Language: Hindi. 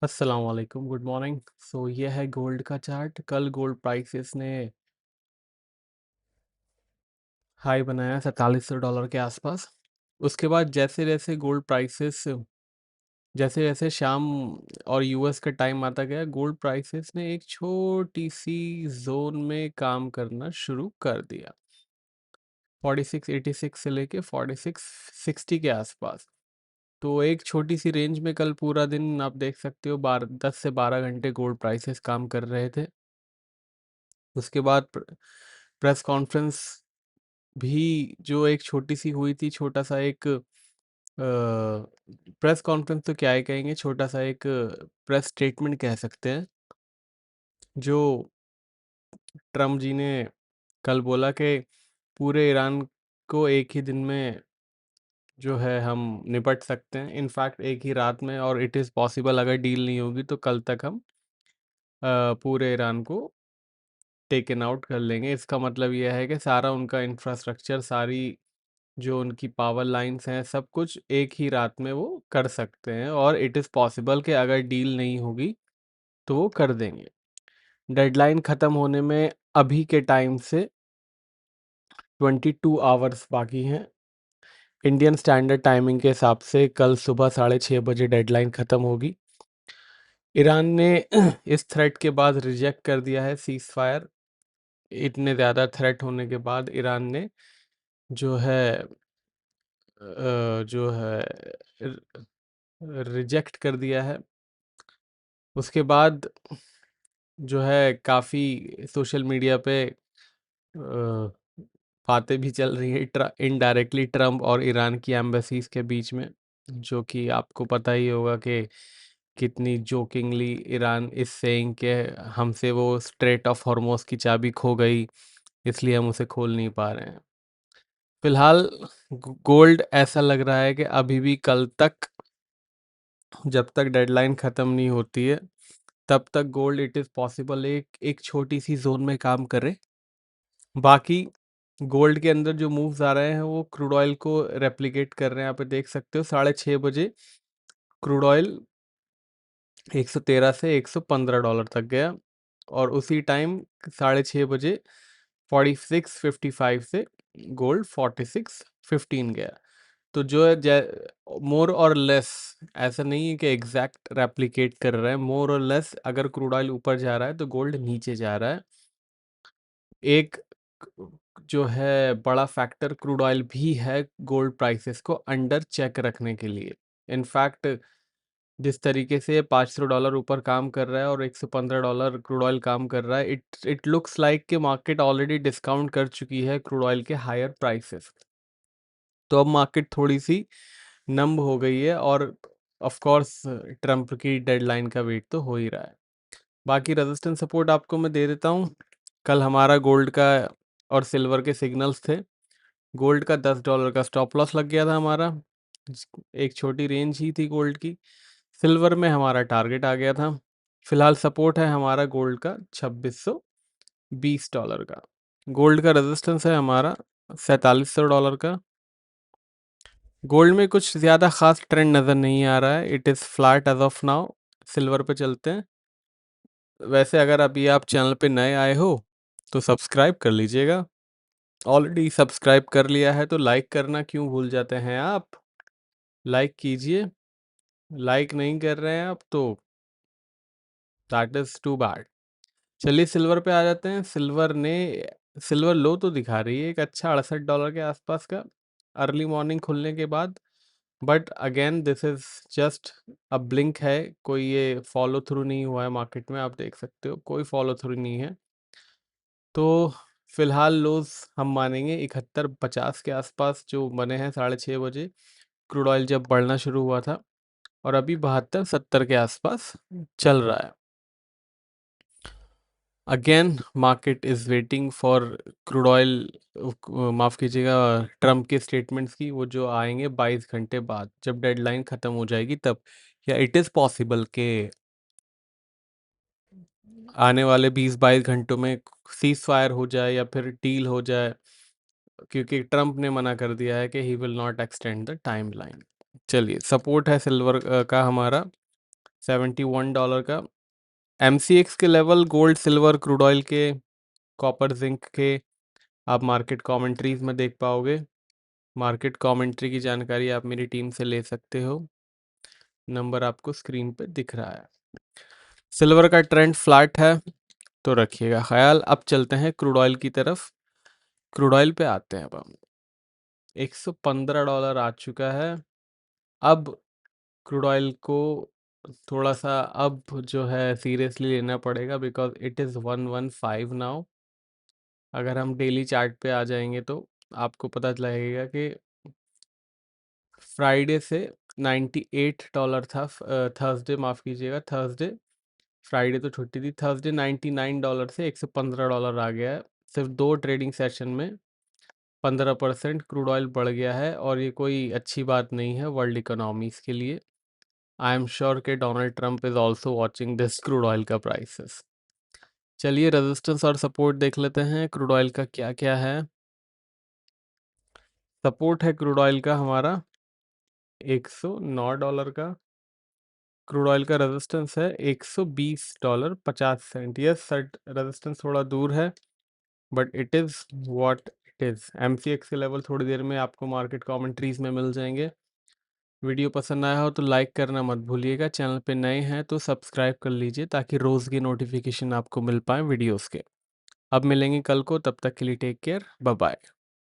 अस्सलाम वालेकुम, गुड मॉर्निंग। ये है गोल्ड का चार्ट। कल गोल्ड प्राइसेस ने हाई बनाया $4700 के आसपास। उसके बाद जैसे जैसे गोल्ड प्राइसेस जैसे जैसे शाम और यूएस का टाइम आता गया, गोल्ड प्राइसेस ने एक छोटी सी जोन में काम करना शुरू कर दिया, 4686 से लेके 4660 के आसपास। तो एक छोटी सी रेंज में कल पूरा दिन आप देख सकते हो 10 से 12 घंटे गोल्ड प्राइसेस काम कर रहे थे। उसके बाद प्रेस कॉन्फ्रेंस भी जो एक छोटी सी हुई थी, छोटा सा एक प्रेस कॉन्फ्रेंस तो क्या ही कहेंगे, छोटा सा एक प्रेस स्टेटमेंट कह सकते हैं, जो ट्रम्प जी ने कल बोला कि पूरे ईरान को एक ही दिन में जो है हम निपट सकते हैं, इनफैक्ट एक ही रात में, और इट इज़ पॉसिबल अगर डील नहीं होगी तो कल तक हम पूरे ईरान को टेकन आउट कर लेंगे। इसका मतलब यह है कि सारा उनका इंफ्रास्ट्रक्चर, सारी जो उनकी पावर लाइंस हैं, सब कुछ एक ही रात में वो कर सकते हैं, और इट इज़ पॉसिबल कि अगर डील नहीं होगी तो वो कर देंगे। डेडलाइन ख़त्म होने में अभी के टाइम से 22 आवर्स बाकी हैं। इंडियन स्टैंडर्ड टाइमिंग के हिसाब से कल सुबह 6:30 बजे डेडलाइन ख़त्म होगी। ईरान ने इस थ्रेट के बाद रिजेक्ट कर दिया है सीज़ फायर। इतने ज़्यादा थ्रेट होने के बाद ईरान ने जो है जो है रिजेक्ट कर दिया है। उसके बाद जो है काफ़ी सोशल मीडिया पे बातें भी चल रही हैं इनडायरेक्टली ट्रम्प और ईरान की एम्बेसीज के बीच में, जो कि आपको पता ही होगा कि कितनी जोकिंगली ईरान इस सेइंग के हमसे वो स्ट्रेट ऑफ हॉर्मोज की चाबी खो गई, इसलिए हम उसे खोल नहीं पा रहे हैं। फिलहाल गोल्ड ऐसा लग रहा है कि अभी भी कल तक, जब तक डेडलाइन ख़त्म नहीं होती है, तब तक गोल्ड इट इज़ पॉसिबल एक छोटी सी जोन में काम करे। बाकी गोल्ड के अंदर जो मूव्स आ रहे हैं वो क्रूड ऑयल को रेप्लिकेट कर रहे हैं। यहाँ पे देख सकते हो 6:30 बजे क्रूड ऑयल 113 से $115 तक गया, और उसी टाइम 6:30 बजे 4655 से गोल्ड 4615 गया। तो जो है मोर और लेस, ऐसा नहीं है कि एग्जैक्ट रेप्लिकेट कर रहा है, मोर और लेस अगर क्रूड ऑयल ऊपर जा रहा है तो गोल्ड नीचे जा रहा है। एक जो है बड़ा फैक्टर क्रूड ऑयल भी है गोल्ड प्राइसेस को अंडर चेक रखने के लिए। इनफैक्ट जिस तरीके से $500 ऊपर काम कर रहा है और $115 क्रूड ऑयल काम कर रहा है, इट इट लुक्स लाइक कि मार्केट ऑलरेडी डिस्काउंट कर चुकी है क्रूड ऑयल के हायर प्राइसेस। तो अब मार्केट थोड़ी सी नम्ब हो गई है, और ऑफ कोर्स ट्रम्प की डेडलाइन का वेट तो हो ही रहा है। बाकी रेजिस्टेंस सपोर्ट आपको मैं दे देता हूँ। कल हमारा गोल्ड का और सिल्वर के सिग्नल्स थे। गोल्ड का $10 का स्टॉप लॉस लग गया था हमारा, एक छोटी रेंज ही थी गोल्ड की। सिल्वर में हमारा टारगेट आ गया था। फिलहाल सपोर्ट है हमारा गोल्ड का $2620 का। गोल्ड का रेजिस्टेंस है हमारा $4700 का। गोल्ड में कुछ ज़्यादा ख़ास ट्रेंड नज़र नहीं आ रहा है, it is flat as of now. Silver पे चलते हैं। वैसे अगर अभी आप चैनल पे नए आए हो तो सब्सक्राइब कर लीजिएगा। ऑलरेडी सब्सक्राइब कर लिया है तो लाइक करना क्यों भूल जाते हैं आप? लाइक कीजिए। लाइक नहीं कर रहे हैं आप तो दैट इज़ टू बैड। चलिए सिल्वर पे आ जाते हैं। सिल्वर लो तो दिखा रही है एक अच्छा $68 के आसपास का अर्ली मॉर्निंग खुलने के बाद, but again this is just a blink है, कोई ये फॉलो थ्रू नहीं हुआ है मार्केट में। आप देख सकते हो कोई फॉलो थ्रू नहीं है। तो फिलहाल लोज हम मानेंगे 71-50 के आसपास जो बने हैं 6:30 बजे क्रूड ऑयल जब बढ़ना शुरू हुआ था, और अभी 72-70 के आसपास चल रहा है। Again market is waiting for crude oil, माफ़ कीजिएगा, ट्रम्प के स्टेटमेंट्स की, वो जो आएंगे 22 घंटे बाद जब डेडलाइन ख़त्म हो जाएगी तब। या इट इज़ पॉसिबल के आने वाले 20-22 घंटों में सीज़ फायर हो जाए या फिर डील हो जाए, क्योंकि ट्रम्प ने मना कर दिया है कि he will not extend the timeline. चलिए सपोर्ट है सिल्वर का हमारा $71 का। MCX के level gold, silver, crude oil के, कॉपर, जिंक के आप मार्केट कमेंट्रीज में देख पाओगे। मार्केट कमेंट्री की जानकारी आप मेरी टीम से ले सकते हो, नंबर आपको स्क्रीन पे दिख रहा है। सिल्वर का ट्रेंड फ्लैट है तो रखिएगा ख्याल। अब चलते हैं क्रूड ऑयल की तरफ। क्रूड ऑयल पे आते हैं अब हम। $115 आ चुका है। अब क्रूड ऑयल को थोड़ा सा अब जो है सीरियसली लेना पड़ेगा, बिकॉज इट इज़ 115 नाउ। अगर हम डेली चार्ट पे आ जाएंगे तो आपको पता लगेगा कि फ्राइडे से $98 था। थर्सडे, माफ़ कीजिएगा, थर्सडे, फ्राइडे तो छुट्टी थी। थर्सडे $99 से $115 आ गया है। सिर्फ 2 ट्रेडिंग सेशन में 15% क्रूड ऑयल बढ़ गया है, और ये कोई अच्छी बात नहीं है वर्ल्ड इकोनॉमीज़ के लिए। आई एम श्योर कि Donald Trump is also watching this crude oil का प्राइसेस। चलिए रेजिस्टेंस और सपोर्ट देख लेते हैं क्रूड ऑयल का क्या क्या है। सपोर्ट है क्रूड ऑयल का हमारा $109 का। क्रूड ऑयल का रेजिस्टेंस है $120.50। यस सर, रेजिस्टेंस थोड़ा दूर है, but it is what it is. MCX के लेवल थोड़ी देर में आपको मार्केट कमेंट्रीज में मिल जाएंगे। वीडियो पसंद आया हो तो लाइक करना मत भूलिएगा। चैनल पे नए हैं तो सब्सक्राइब कर लीजिए ताकि रोज़ की नोटिफिकेशन आपको मिल पाए वीडियोस के। अब मिलेंगे कल को, तब तक के लिए टेक केयर, बाय बाय।